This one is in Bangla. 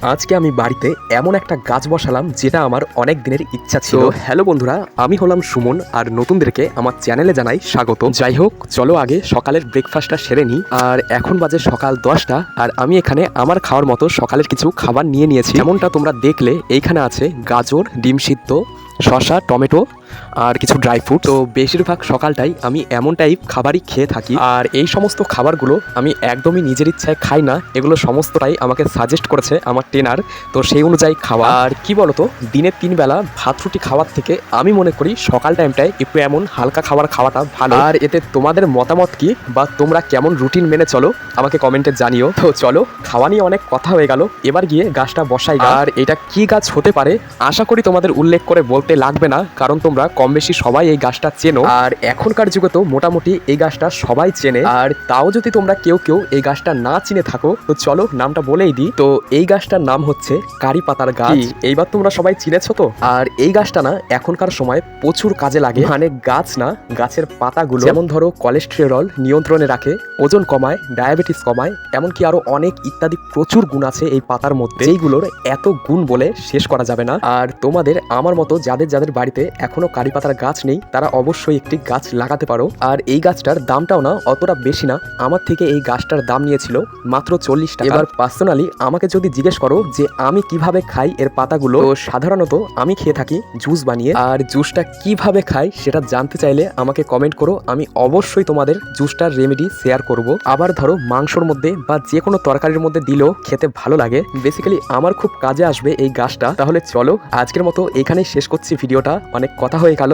আজকে আমি বাড়িতে এমন একটা গাছ বসালাম যেটা আমার অনেক দিনের ইচ্ছা ছিল। হ্যালো বন্ধুরা, আমি হলাম সুমন আর নতুনদেরকে আমার চ্যানেলে জানাই স্বাগত। যাই হোক, চলো আগে সকালের ব্রেকফাস্টটা সেরে নিই। আর এখন বাজে সকাল 10টা আর আমি এখানে আমার খাওয়ার মতো সকালের কিছু খাবার নিয়ে নিয়েছি। যেমনটা তোমরা দেখলে এইখানে আছে গাজর, ডিম সিদ্ধ, শসা, টমেটো আর কিছু ড্রাই ফ্রুট। তো বেশিরভাগ সকালটাই আমি এমন টাইপ খাবারই খেয়ে থাকি। আর এই সমস্ত খাবারগুলো আমি একদমই নিজের ইচ্ছায় খাই না, এগুলো সমস্তটাই আমাকে সাজেস্ট করেছে আমার ট্রেনার। তো সেই অনুযায়ী খাওয়া। আর কি বলতো, দিনের 3 বেলা ভাত রুটি খাওয়ার থেকে আমি মনে করি সকাল টাইমটায় একটু এমন হালকা খাবার খাওয়াটা ভালো। আর এতে তোমাদের মতামত কি, বা তোমরা কেমন রুটিন মেনে চলো আমাকে কমেন্টে জানিও। তো চলো, খাওয়া নিয়ে অনেক কথা হয়ে গেল, এবার গিয়ে গাছটা বসাই। আর এটা কি গাছ হতে পারে আশা করি তোমাদের উল্লেখ করে বলতে লাগবে না, কারণ তোমরা কম বেশি সবাই এই গাছটা চেনো। আর এখনকার যুগে তো মোটামুটি এই গাছটা সবাই চেনে। আর তাও যদি তোমরা কেউ কেউ এই গাছটা না চিনে থাকো, তো চলো নামটা বলেই দিই। তো এই গাছটার নাম হচ্ছে কারি পাতার গাছ। এইবার তোমরা সবাই চিনেছো তো। আর এই গাছটা না এখনকার সময় প্রচুর কাজে লাগে। মানে গাছ না, গাছের পাতাগুলো যেমন ধরো কোলেস্টেরল নিয়ন্ত্রণে রাখে, ওজন কমায়, ডায়াবেটিস কমায়, এমনকি আরো অনেক ইত্যাদি প্রচুর গুণ আছে এই পাতার মধ্যে, এইগুলোর এত গুণ বলে শেষ করা যাবে না। আর তোমাদের আমার মতো যাদের যাদের বাড়িতে এখনো কারি পাতার গাছ নেই, তারা অবশ্যই একটি গাছ লাগাতে পারো। আর এই গাছটার দামটাও না অতটা বেশি না, আমার থেকে এই গাছটার দাম নিয়েছিল মাত্র 40 টাকা। এবার পার্সোনালি আমাকে যদি জিজ্ঞেস করো যে আমি কিভাবে খাই এর পাতাগুলো, তো সাধারণত আমি খেয়ে থাকি জুস বানিয়ে। আর জুসটা কিভাবে খাই সেটা জানতে চাইলে আমাকে কমেন্ট করো, আমি অবশ্যই তোমাদের জুসটার রেমেডি শেয়ার করব। আবার ধরো মাংসর মধ্যে বা যে কোনো তরকারির মধ্যে দিলেও খেতে ভালো লাগে। বেসিক্যালি আমার খুব কাজে আসবে এই গাছটা। তাহলে চলো আজকের মতো এখানেই শেষ করছি ভিডিওটা, অনেক কথা হয়ে গেল।